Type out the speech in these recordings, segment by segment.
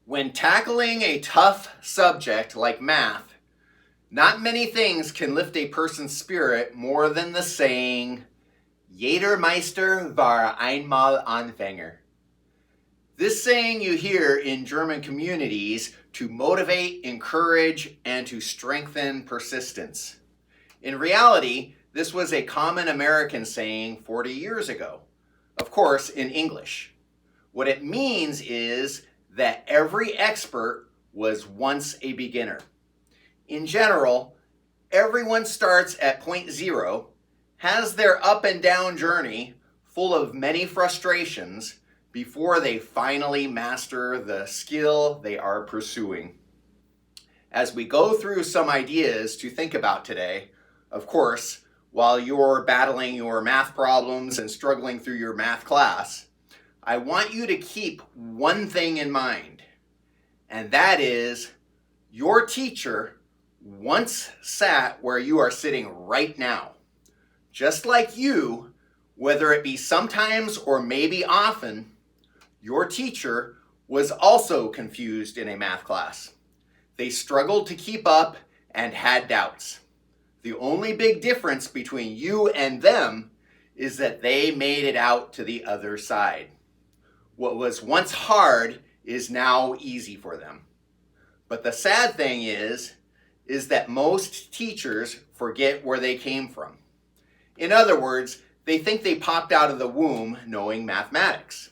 When tackling a tough subject like math, not many things can lift a person's spirit more than the saying, Jeder Meister war einmal Anfänger. This saying you hear in German communities to motivate, encourage, and to strengthen persistence. In reality, this was a common American saying 40 years ago, of course in English. What it means is that every expert was once a beginner. In general, everyone starts at point zero, has their up and down journey full of many frustrations before they finally master the skill they are pursuing. As we go through some ideas to think about today, of course, while you're battling your math problems and struggling through your math class, I want you to keep one thing in mind, and that is your teacher once sat where you are sitting right now. Just like you, whether it be sometimes or maybe often, your teacher was also confused in a math class. They struggled to keep up and had doubts. The only big difference between you and them is that they made it out to the other side. What was once hard is now easy for them. But the sad thing is that most teachers forget where they came from. In other words, they think they popped out of the womb knowing mathematics.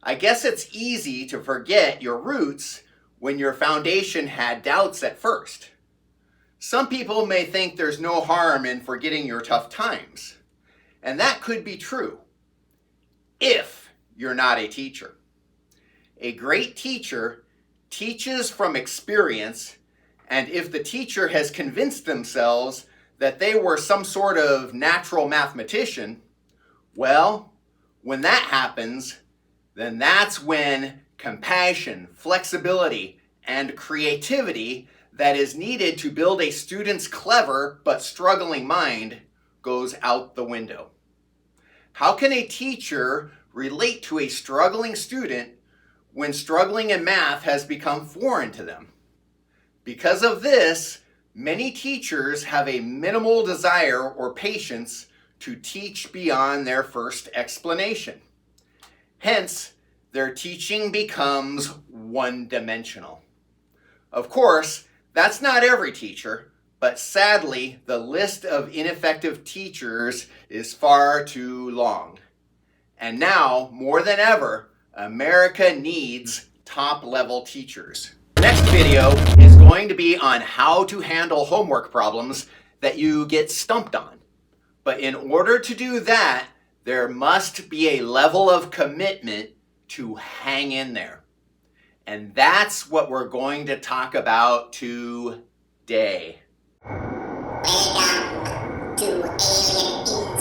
I guess it's easy to forget your roots when your foundation had doubts at first. Some people may think there's no harm in forgetting your tough times, and that could be true if you're not a teacher. A great teacher teaches from experience, and if the teacher has convinced themselves that they were some sort of natural mathematician, well, when that happens, then that's when compassion, flexibility, and creativity that is needed to build a student's clever but struggling mind goes out the window. How can a teacher relate to a struggling student when struggling in math has become foreign to them? Because of this, many teachers have a minimal desire or patience to teach beyond their first explanation. Hence, their teaching becomes one-dimensional. Of course, that's not every teacher, but sadly, the list of ineffective teachers is far too long. And now, more than ever, America needs top-level teachers. Next video is going to be on how to handle homework problems that you get stumped on. But in order to do that, there must be a level of commitment to hang in there. And that's what we're going to talk about today. Welcome to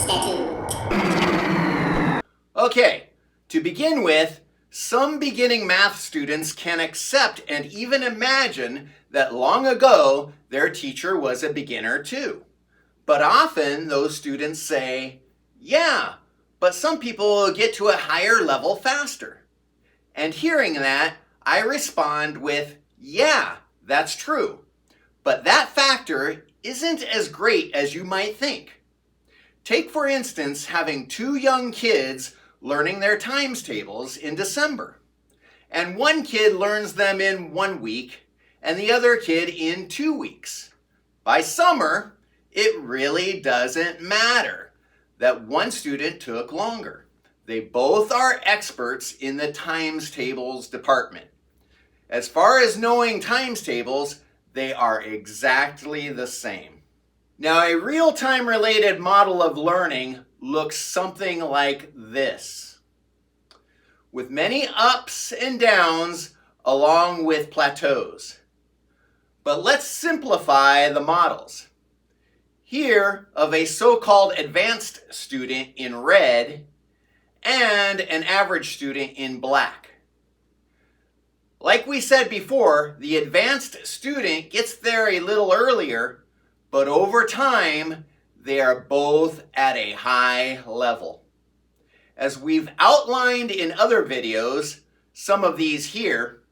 Alien Institute. Okay, to begin with, some beginning math students can accept and even imagine that long ago their teacher was a beginner too. But often those students say, yeah, but some people get to a higher level faster. And hearing that, I respond with, yeah, that's true. But that factor isn't as great as you might think. Take, for instance, having two young kids learning their times tables in December. And one kid learns them in 1 week and the other kid in 2 weeks. By summer, it really doesn't matter that one student took longer. They both are experts in the times tables department. As far as knowing times tables, they are exactly the same. Now, a real-time related model of learning looks something like this, with many ups and downs along with plateaus. But let's simplify the models. Here, of a so-called advanced student in red and an average student in black. Like we said before, the advanced student gets there a little earlier, but over time, they are both at a high level. As we've outlined in other videos, some of these here.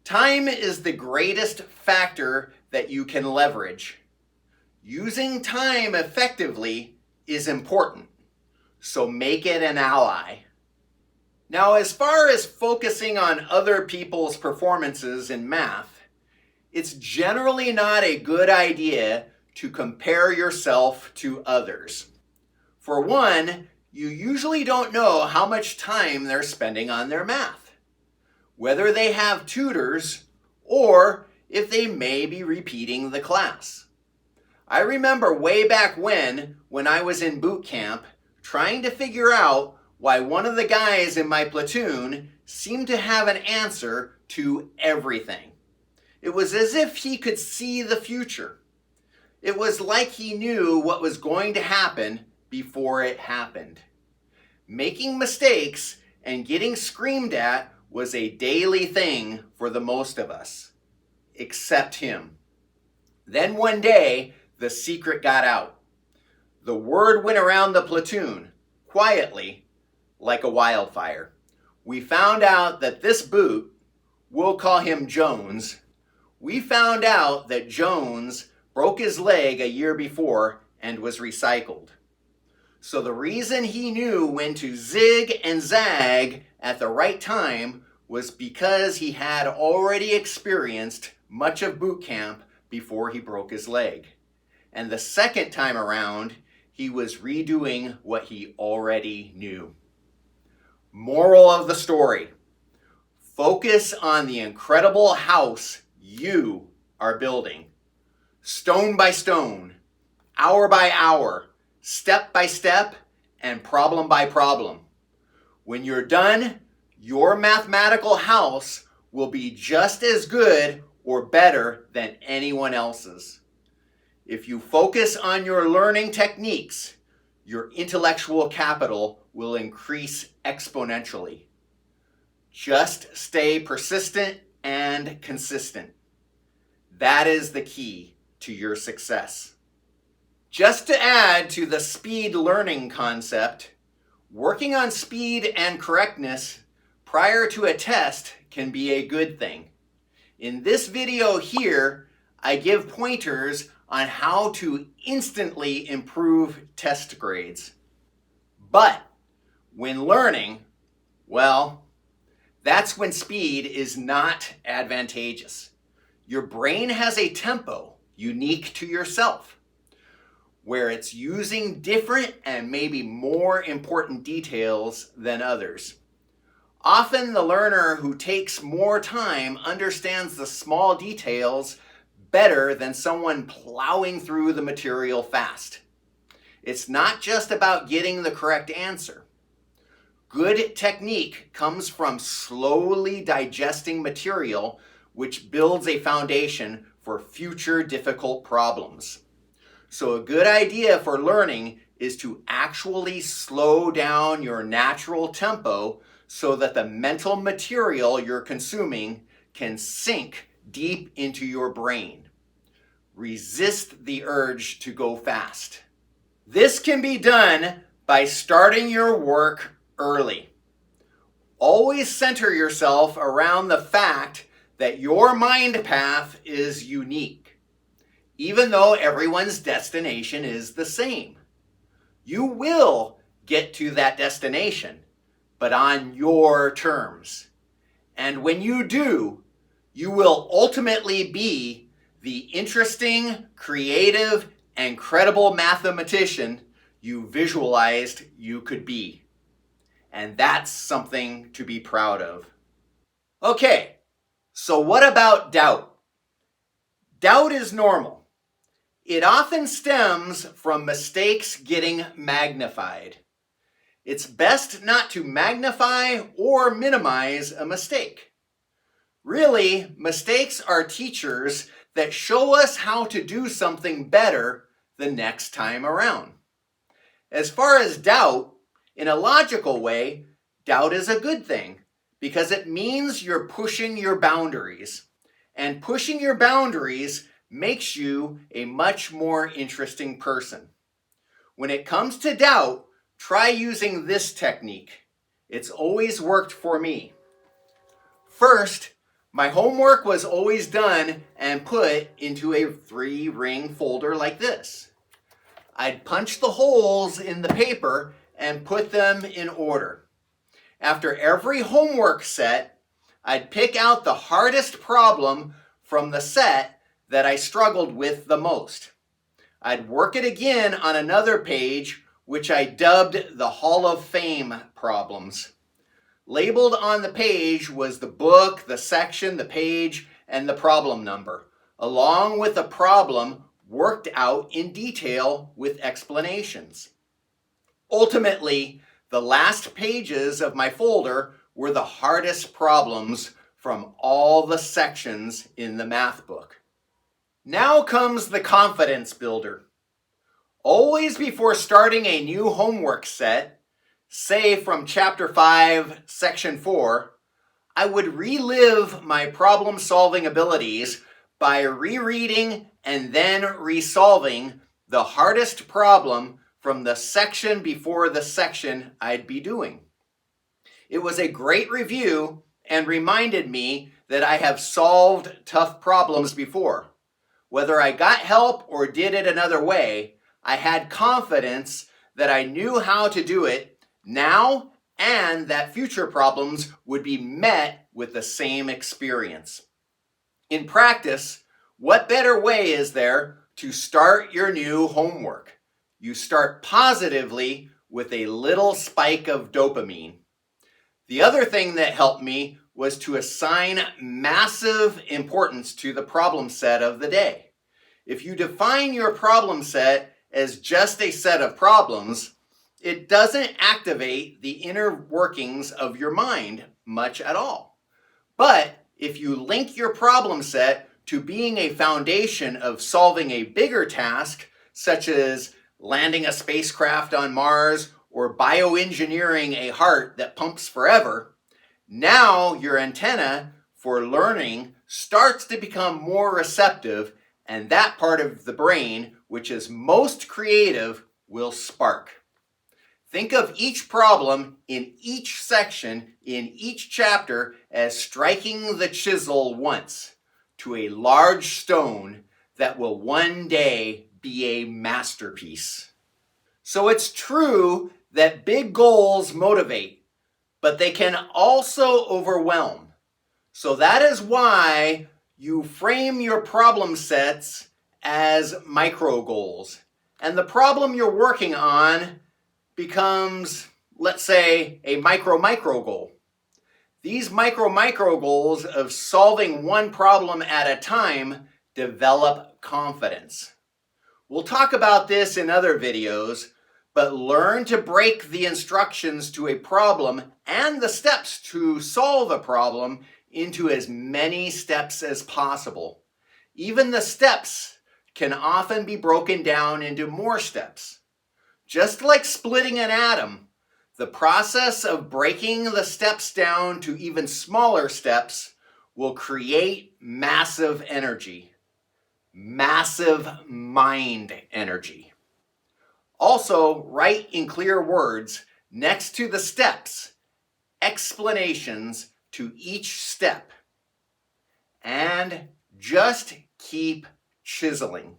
Time is the greatest factor that you can leverage. Using time effectively is important, so make it an ally. Now, as far as focusing on other people's performances in math, it's generally not a good idea to compare yourself to others. For one, you usually don't know how much time they're spending on their math, whether they have tutors or if they may be repeating the class. I remember way back when I was in boot camp, trying to figure out why one of the guys in my platoon seemed to have an answer to everything. It was as if he could see the future. It was like he knew what was going to happen before it happened. Making mistakes and getting screamed at was a daily thing for the most of us, except him. Then one day, the secret got out. The word went around the platoon, quietly, like a wildfire. We found out that this boot, we'll call him Jones, we found out that Jones broke his leg a year before and was recycled. So the reason he knew when to zig and zag at the right time was because he had already experienced much of boot camp before he broke his leg. And the second time around, he was redoing what he already knew. Moral of the story: focus on the incredible house you are building. Stone by stone, hour by hour, step by step, and problem by problem. When you're done, your mathematical house will be just as good or better than anyone else's. If you focus on your learning techniques, your intellectual capital will increase exponentially. Just stay persistent and consistent. That is the key to your success. Just to add to the speed learning concept, working on speed and correctness prior to a test can be a good thing. In this video here, I give pointers on how to instantly improve test grades. But when learning, well, that's when speed is not advantageous. Your brain has a tempo unique to yourself, where it's using different and maybe more important details than others. Often the learner who takes more time understands the small details better than someone plowing through the material fast. It's not just about getting the correct answer. Good technique comes from slowly digesting material, which builds a foundation for future difficult problems. So a good idea for learning is to actually slow down your natural tempo so that the mental material you're consuming can sink deep into your brain. Resist the urge to go fast. This can be done by starting your work early. Always center yourself around the fact that your mind path is unique, even though everyone's destination is the same. You will get to that destination, but on your terms. And when you do, you will ultimately be the interesting, creative, and credible mathematician you visualized you could be. And that's something to be proud of. Okay, so what about doubt? Doubt is normal. It often stems from mistakes getting magnified. It's best not to magnify or minimize a mistake. Really, mistakes are teachers that show us how to do something better the next time around. As far as doubt, in a logical way, doubt is a good thing because it means you're pushing your boundaries. And pushing your boundaries makes you a much more interesting person. When it comes to doubt, try using this technique. It's always worked for me. First, my homework was always done and put into a 3-ring folder like this. I'd punch the holes in the paper and put them in order. After every homework set, I'd pick out the hardest problem from the set that I struggled with the most. I'd work it again on another page, which I dubbed the Hall of Fame problems. Labeled on the page was the book, the section, the page, and the problem number, along with a problem worked out in detail with explanations. Ultimately, the last pages of my folder were the hardest problems from all the sections in the math book. Now comes the confidence builder. Always before starting a new homework set, say from Chapter 5, Section 4, I would relive my problem-solving abilities by rereading and then resolving the hardest problem from the section before the section I'd be doing. It was a great review and reminded me that I have solved tough problems before. Whether I got help or did it another way, I had confidence that I knew how to do it now and that future problems would be met with the same experience. In practice, what better way is there to start your new homework? You start positively with a little spike of dopamine. The other thing that helped me was to assign massive importance to the problem set of the day. If you define your problem set as just a set of problems, it doesn't activate the inner workings of your mind much at all. But if you link your problem set to being a foundation of solving a bigger task, such as landing a spacecraft on Mars or bioengineering a heart that pumps forever, now your antenna for learning starts to become more receptive, and that part of the brain, which is most creative, will spark. Think of each problem in each section in each chapter as striking the chisel once to a large stone that will one day be a masterpiece. So it's true that big goals motivate, but they can also overwhelm. So that is why you frame your problem sets as micro goals. And the problem you're working on becomes, let's say, a micro goal. These micro goals of solving one problem at a time develop confidence. We'll talk about this in other videos, but learn to break the instructions to a problem and the steps to solve a problem into as many steps as possible. Even the steps can often be broken down into more steps. Just like splitting an atom, the process of breaking the steps down to even smaller steps will create massive energy, massive mind energy. Also, write in clear words next to the steps, explanations to each step, and just keep chiseling.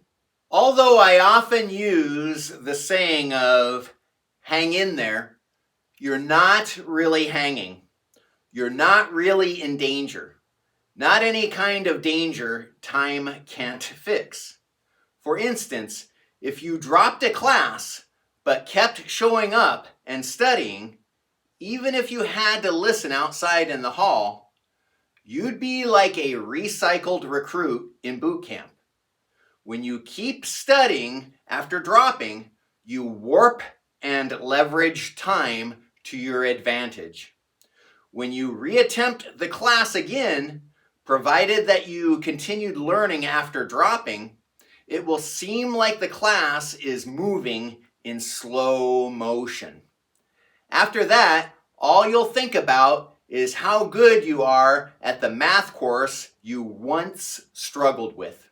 Although I often use the saying of hang in there, you're not really hanging. You're not really in danger. Not any kind of danger time can't fix. For instance, if you dropped a class but kept showing up and studying, even if you had to listen outside in the hall, you'd be like a recycled recruit in boot camp. When you keep studying after dropping, you warp and leverage time to your advantage. When you reattempt the class again, provided that you continued learning after dropping, it will seem like the class is moving in slow motion. After that, all you'll think about is how good you are at the math course you once struggled with.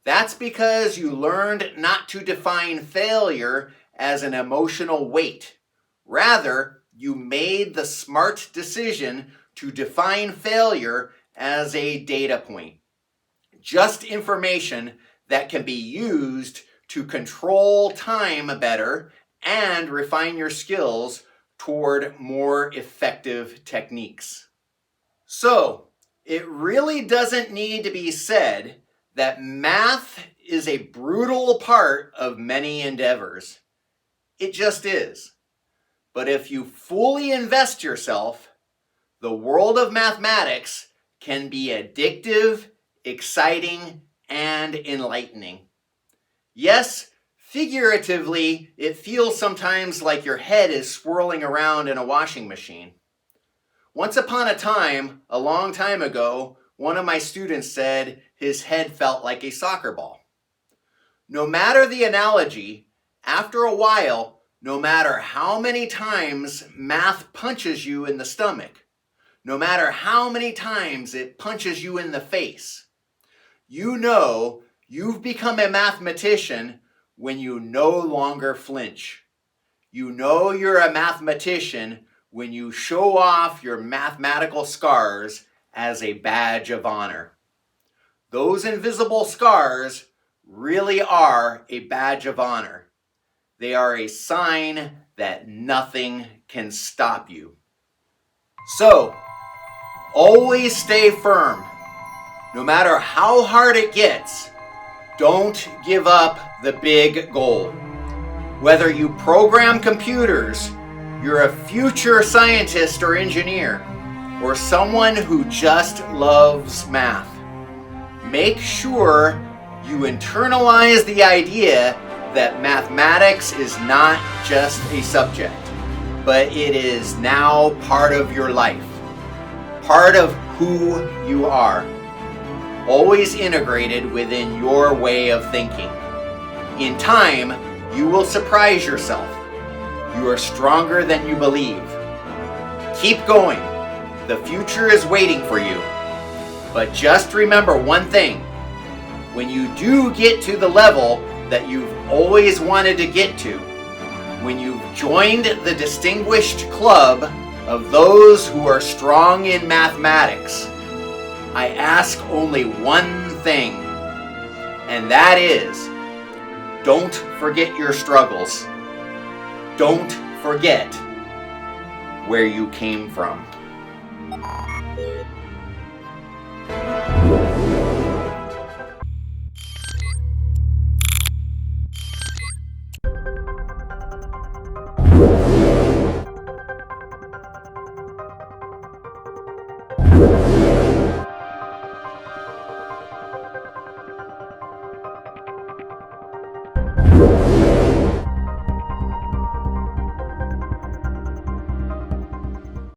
That's because you learned not to define failure as an emotional weight. Rather, you made the smart decision to define failure as a data point. Just information that can be used to control time better and refine your skills toward more effective techniques. So, it really doesn't need to be said that math is a brutal part of many endeavors. It just is. But if you fully invest yourself, the world of mathematics can be addictive, exciting, and enlightening. Yes, figuratively, it feels sometimes like your head is swirling around in a washing machine. Once upon a time, a long time ago, one of my students said his head felt like a soccer ball. No matter the analogy, after a while, no matter how many times math punches you in the stomach, no matter how many times it punches you in the face, you know you've become a mathematician when you no longer flinch. You know you're a mathematician when you show off your mathematical scars as a badge of honor. Those invisible scars really are a badge of honor. They are a sign that nothing can stop you. So, always stay firm. No matter how hard it gets, don't give up the big goal. Whether you program computers, you're a future scientist or engineer, or someone who just loves math, make sure you internalize the idea that mathematics is not just a subject, but it is now part of your life, part of who you are, always integrated within your way of thinking. In time, you will surprise yourself. You are stronger than you believe. Keep going. The future is waiting for you. But just remember one thing. When you do get to the level that you've always wanted to get to, when you've joined the distinguished club of those who are strong in mathematics, I ask only one thing, and that is, don't forget your struggles. Don't forget where you came from.